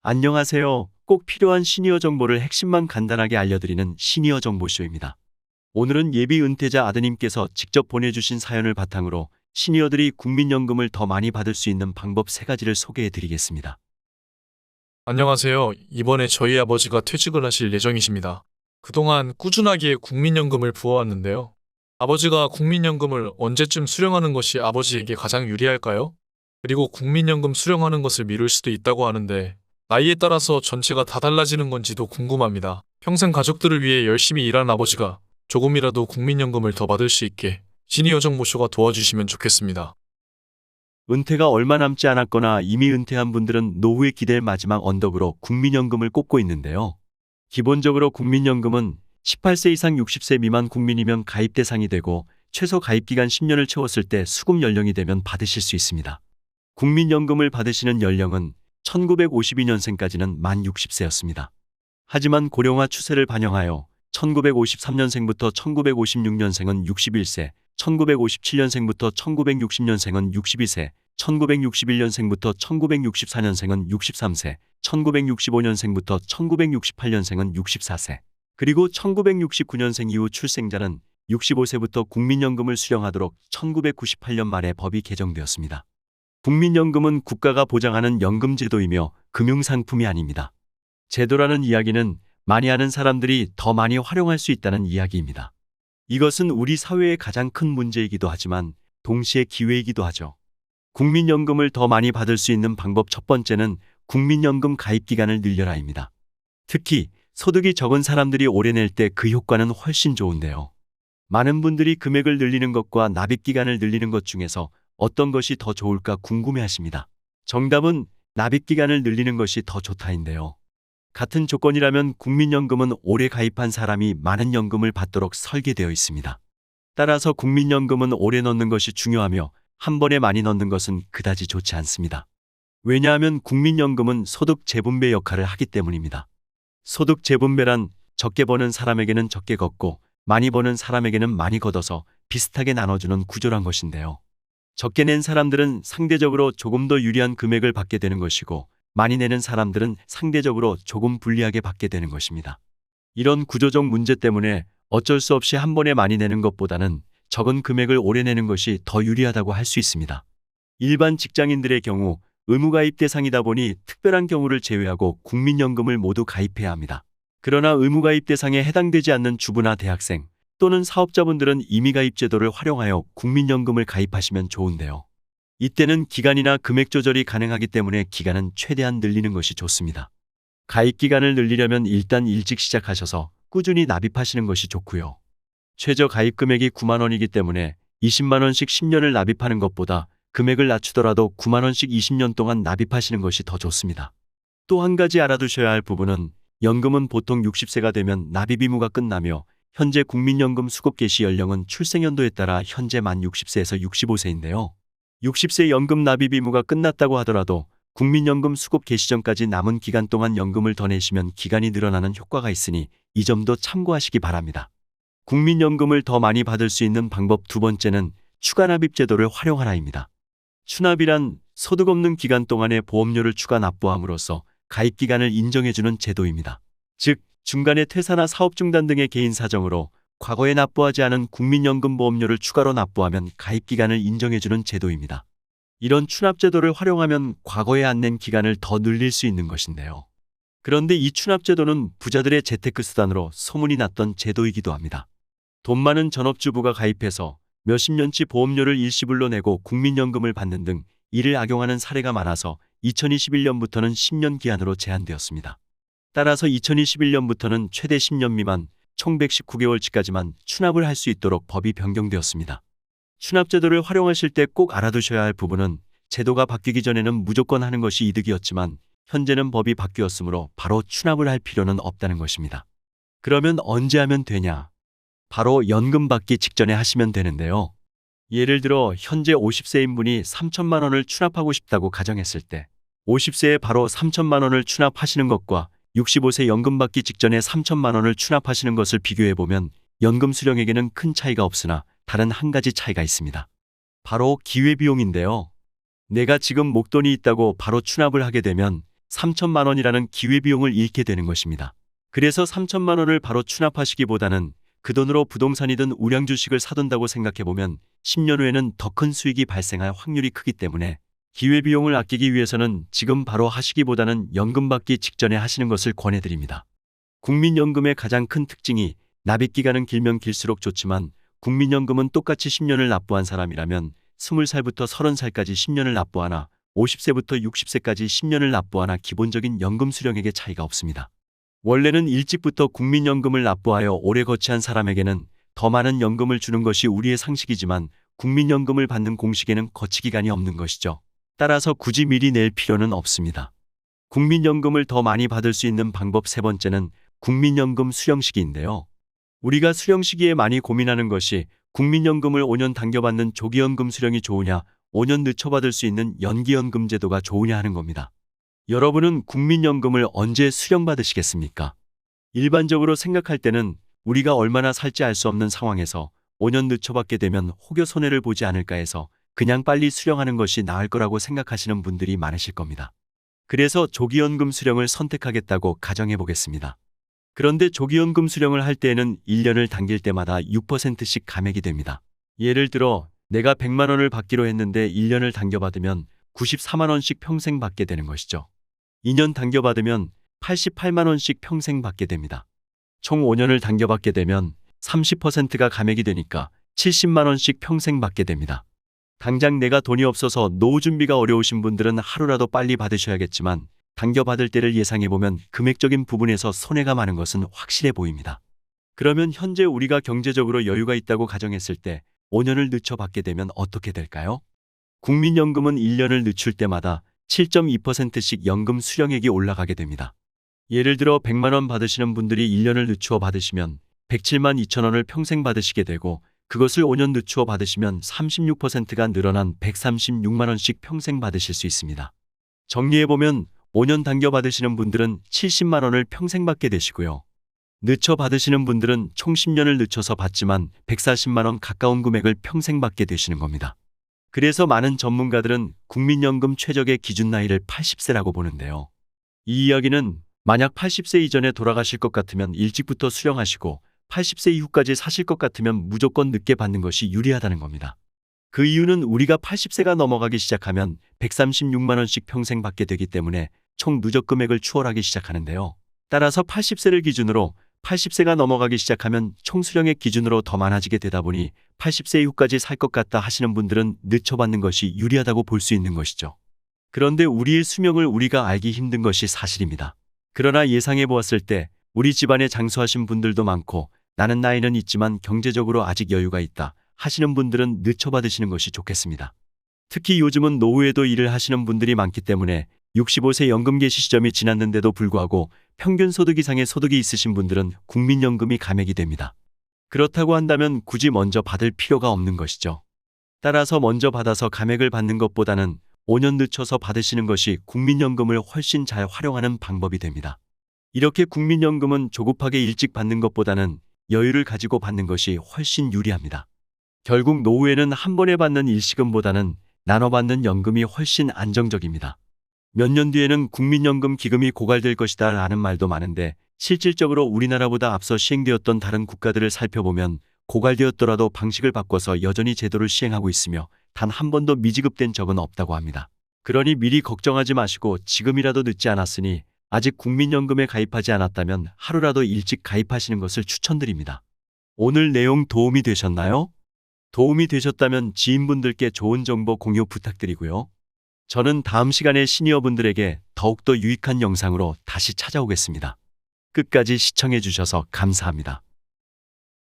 안녕하세요. 꼭 필요한 시니어 정보를 핵심만 간단하게 알려드리는 시니어 정보쇼입니다. 오늘은 예비 은퇴자 아드님께서 직접 보내주신 사연을 바탕으로 시니어들이 국민연금을 더 많이 받을 수 있는 방법 3가지를 소개해 드리겠습니다. 안녕하세요. 이번에 저희 아버지가 퇴직을 하실 예정이십니다. 그동안 꾸준하게 국민연금을 부어왔는데요. 아버지가 국민연금을 언제쯤 수령하는 것이 아버지에게 가장 유리할까요? 그리고 국민연금 수령하는 것을 미룰 수도 있다고 하는데 나이에 따라서 전체가 다 달라지는 건지도 궁금합니다. 평생 가족들을 위해 열심히 일한 아버지가 조금이라도 국민연금을 더 받을 수 있게 시니어 정보쇼가 도와주시면 좋겠습니다. 은퇴가 얼마 남지 않았거나 이미 은퇴한 분들은 노후에 기댈 마지막 언덕으로 국민연금을 꼽고 있는데요. 기본적으로 국민연금은 18세 이상 60세 미만 국민이면 가입 대상이 되고 최소 가입기간 10년을 채웠을 때 수급 연령이 되면 받으실 수 있습니다. 국민연금을 받으시는 연령은 1952년생까지는 만 60세였습니다. 하지만 고령화 추세를 반영하여 1953년생부터 1956년생은 61세, 1957년생부터 1960년생은 62세, 1961년생부터 1964년생은 63세, 1965년생부터 1968년생은 64세, 그리고 1969년생 이후 출생자는 65세부터 국민연금을 수령하도록 1998년 말에 법이 개정되었습니다. 국민연금은 국가가 보장하는 연금제도이며 금융상품이 아닙니다. 제도라는 이야기는 많이 아는 사람들이 더 많이 활용할 수 있다는 이야기입니다. 이것은 우리 사회의 가장 큰 문제이기도 하지만 동시에 기회이기도 하죠. 국민연금을 더 많이 받을 수 있는 방법 첫 번째는 국민연금 가입기간을 늘려라입니다. 특히 소득이 적은 사람들이 오래 낼 때 그 효과는 훨씬 좋은데요. 많은 분들이 금액을 늘리는 것과 납입기간을 늘리는 것 중에서 어떤 것이 더 좋을까 궁금해하십니다. 정답은 납입기간을 늘리는 것이 더 좋다인데요. 같은 조건이라면 국민연금은 오래 가입한 사람이 많은 연금을 받도록 설계되어 있습니다. 따라서 국민연금은 오래 넣는 것이 중요하며 한 번에 많이 넣는 것은 그다지 좋지 않습니다. 왜냐하면 국민연금은 소득 재분배 역할을 하기 때문입니다. 소득 재분배란 적게 버는 사람에게는 적게 걷고 많이 버는 사람에게는 많이 걷어서 비슷하게 나눠주는 구조란 것인데요. 적게 낸 사람들은 상대적으로 조금 더 유리한 금액을 받게 되는 것이고 많이 내는 사람들은 상대적으로 조금 불리하게 받게 되는 것입니다. 이런 구조적 문제 때문에 어쩔 수 없이 한 번에 많이 내는 것보다는 적은 금액을 오래 내는 것이 더 유리하다고 할 수 있습니다. 일반 직장인들의 경우 의무가입 대상이다 보니 특별한 경우를 제외하고 국민연금을 모두 가입해야 합니다. 그러나 의무가입 대상에 해당되지 않는 주부나 대학생 또는 사업자분들은 임의가입 제도를 활용하여 국민연금을 가입하시면 좋은데요. 이때는 기간이나 금액 조절이 가능하기 때문에 기간은 최대한 늘리는 것이 좋습니다. 가입 기간을 늘리려면 일단 일찍 시작하셔서 꾸준히 납입하시는 것이 좋고요. 최저 가입 금액이 9만 원이기 때문에 20만 원씩 10년을 납입하는 것보다 금액을 낮추더라도 9만 원씩 20년 동안 납입하시는 것이 더 좋습니다. 또 한 가지 알아두셔야 할 부분은 연금은 보통 60세가 되면 납입 의무가 끝나며 현재 국민연금 수급 개시 연령은 출생연도에 따라 현재 만 60세에서 65세인데요. 60세 연금 납입 의무가 끝났다고 하더라도 국민연금 수급 개시 전까지 남은 기간 동안 연금을 더 내시면 기간이 늘어나는 효과가 있으니 이 점도 참고하시기 바랍니다. 국민연금을 더 많이 받을 수 있는 방법 두 번째는 추가납입 제도를 활용하라입니다. 추납이란 소득 없는 기간 동안에 보험료를 추가 납부함으로써 가입 기간을 인정해주는 제도입니다. 즉, 중간에 퇴사나 사업 중단 등의 개인 사정으로 과거에 납부하지 않은 국민연금 보험료를 추가로 납부하면 가입 기간을 인정해주는 제도입니다. 이런 추납 제도를 활용하면 과거에 안 낸 기간을 더 늘릴 수 있는 것인데요. 그런데 이 추납 제도는 부자들의 재테크 수단으로 소문이 났던 제도이기도 합니다. 돈 많은 전업주부가 가입해서 몇십 년치 보험료를 일시불로 내고 국민연금을 받는 등 이를 악용하는 사례가 많아서 2021년부터는 10년 기한으로 제한되었습니다. 따라서 2021년부터는 최대 10년 미만 총 119개월치까지만 추납을 할 수 있도록 법이 변경되었습니다. 추납 제도를 활용하실 때 꼭 알아두셔야 할 부분은 제도가 바뀌기 전에는 무조건 하는 것이 이득이었지만 현재는 법이 바뀌었으므로 바로 추납을 할 필요는 없다는 것입니다. 그러면 언제 하면 되냐? 바로 연금 받기 직전에 하시면 되는데요. 예를 들어 현재 50세인 분이 3천만 원을 추납하고 싶다고 가정했을 때 50세에 바로 3천만 원을 추납하시는 것과 65세 연금 받기 직전에 3천만 원을 추납하시는 것을 비교해보면 연금 수령액에는 큰 차이가 없으나 다른 한 가지 차이가 있습니다. 바로 기회비용인데요. 내가 지금 목돈이 있다고 바로 추납을 하게 되면 3천만 원이라는 기회비용을 잃게 되는 것입니다. 그래서 3천만 원을 바로 추납하시기보다는 그 돈으로 부동산이든 우량주식을 사둔다고 생각해보면 10년 후에는 더 큰 수익이 발생할 확률이 크기 때문에 기회비용을 아끼기 위해서는 지금 바로 하시기보다는 연금 받기 직전에 하시는 것을 권해드립니다. 국민연금의 가장 큰 특징이 납입기간은 길면 길수록 좋지만 국민연금은 똑같이 10년을 납부한 사람이라면 20살부터 30살까지 10년을 납부하나 50세부터 60세까지 10년을 납부하나 기본적인 연금 수령액의 차이가 없습니다. 원래는 일찍부터 국민연금을 납부하여 오래 거치한 사람에게는 더 많은 연금을 주는 것이 우리의 상식이지만 국민연금을 받는 공식에는 거치기간이 없는 것이죠. 따라서 굳이 미리 낼 필요는 없습니다. 국민연금을 더 많이 받을 수 있는 방법 세 번째는 국민연금 수령 시기인데요. 우리가 수령 시기에 많이 고민하는 것이 국민연금을 5년 당겨받는 조기연금 수령이 좋으냐, 5년 늦춰받을 수 있는 연기연금 제도가 좋으냐 하는 겁니다. 여러분은 국민연금을 언제 수령받으시겠습니까? 일반적으로 생각할 때는 우리가 얼마나 살지 알 수 없는 상황에서 5년 늦춰받게 되면 혹여 손해를 보지 않을까 해서 그냥 빨리 수령하는 것이 나을 거라고 생각하시는 분들이 많으실 겁니다. 그래서 조기연금 수령을 선택하겠다고 가정해 보겠습니다. 그런데 조기연금 수령을 할 때에는 1년을 당길 때마다 6%씩 감액이 됩니다. 예를 들어 내가 100만 원을 받기로 했는데 1년을 당겨받으면 94만 원씩 평생 받게 되는 것이죠. 2년 당겨받으면 88만 원씩 평생 받게 됩니다. 총 5년을 당겨받게 되면 30%가 감액이 되니까 70만 원씩 평생 받게 됩니다. 당장 내가 돈이 없어서 노후 준비가 어려우신 분들은 하루라도 빨리 받으셔야겠지만 당겨받을 때를 예상해보면 금액적인 부분에서 손해가 많은 것은 확실해 보입니다. 그러면 현재 우리가 경제적으로 여유가 있다고 가정했을 때 5년을 늦춰 받게 되면 어떻게 될까요? 국민연금은 1년을 늦출 때마다 7.2%씩 연금 수령액이 올라가게 됩니다. 예를 들어 100만 원 받으시는 분들이 1년을 늦추어 받으시면 107만 2천 원을 평생 받으시게 되고 그것을 5년 늦추어 받으시면 36%가 늘어난 136만 원씩 평생 받으실 수 있습니다. 정리해보면 5년 당겨 받으시는 분들은 70만 원을 평생 받게 되시고요. 늦춰 받으시는 분들은 총 10년을 늦춰서 받지만 140만 원 가까운 금액을 평생 받게 되시는 겁니다. 그래서 많은 전문가들은 국민연금 최적의 기준 나이를 80세라고 보는데요. 이 이야기는 만약 80세 이전에 돌아가실 것 같으면 일찍부터 수령하시고 80세 이후까지 사실 것 같으면 무조건 늦게 받는 것이 유리하다는 겁니다. 그 이유는 우리가 80세가 넘어가기 시작하면 136만 원씩 평생 받게 되기 때문에 총 누적 금액을 추월하기 시작하는데요. 따라서 80세를 기준으로 80세가 넘어가기 시작하면 총 수령액 기준으로 더 많아지게 되다 보니 80세 이후까지 살 것 같다 하시는 분들은 늦춰받는 것이 유리하다고 볼 수 있는 것이죠. 그런데 우리의 수명을 우리가 알기 힘든 것이 사실입니다. 그러나 예상해 보았을 때 우리 집안에 장수하신 분들도 많고 나는 나이는 있지만 경제적으로 아직 여유가 있다 하시는 분들은 늦춰받으시는 것이 좋겠습니다. 특히 요즘은 노후에도 일을 하시는 분들이 많기 때문에 65세 연금 개시 시점이 지났는데도 불구하고 평균 소득 이상의 소득이 있으신 분들은 국민연금이 감액이 됩니다. 그렇다고 한다면 굳이 먼저 받을 필요가 없는 것이죠. 따라서 먼저 받아서 감액을 받는 것보다는 5년 늦춰서 받으시는 것이 국민연금을 훨씬 잘 활용하는 방법이 됩니다. 이렇게 국민연금은 조급하게 일찍 받는 것보다는 여유를 가지고 받는 것이 훨씬 유리합니다. 결국 노후에는 한 번에 받는 일시금보다는 나눠 받는 연금이 훨씬 안정적입니다. 몇 년 뒤에는 국민연금 기금이 고갈될 것이다 라는 말도 많은데 실질적으로 우리나라보다 앞서 시행되었던 다른 국가들을 살펴보면 고갈되었더라도 방식을 바꿔서 여전히 제도를 시행하고 있으며 단 한 번도 미지급된 적은 없다고 합니다. 그러니 미리 걱정하지 마시고 지금이라도 늦지 않았으니 아직 국민연금에 가입하지 않았다면 하루라도 일찍 가입하시는 것을 추천드립니다. 오늘 내용 도움이 되셨나요? 도움이 되셨다면 지인분들께 좋은 정보 공유 부탁드리고요. 저는 다음 시간에 시니어분들에게 더욱더 유익한 영상으로 다시 찾아오겠습니다. 끝까지 시청해 주셔서 감사합니다.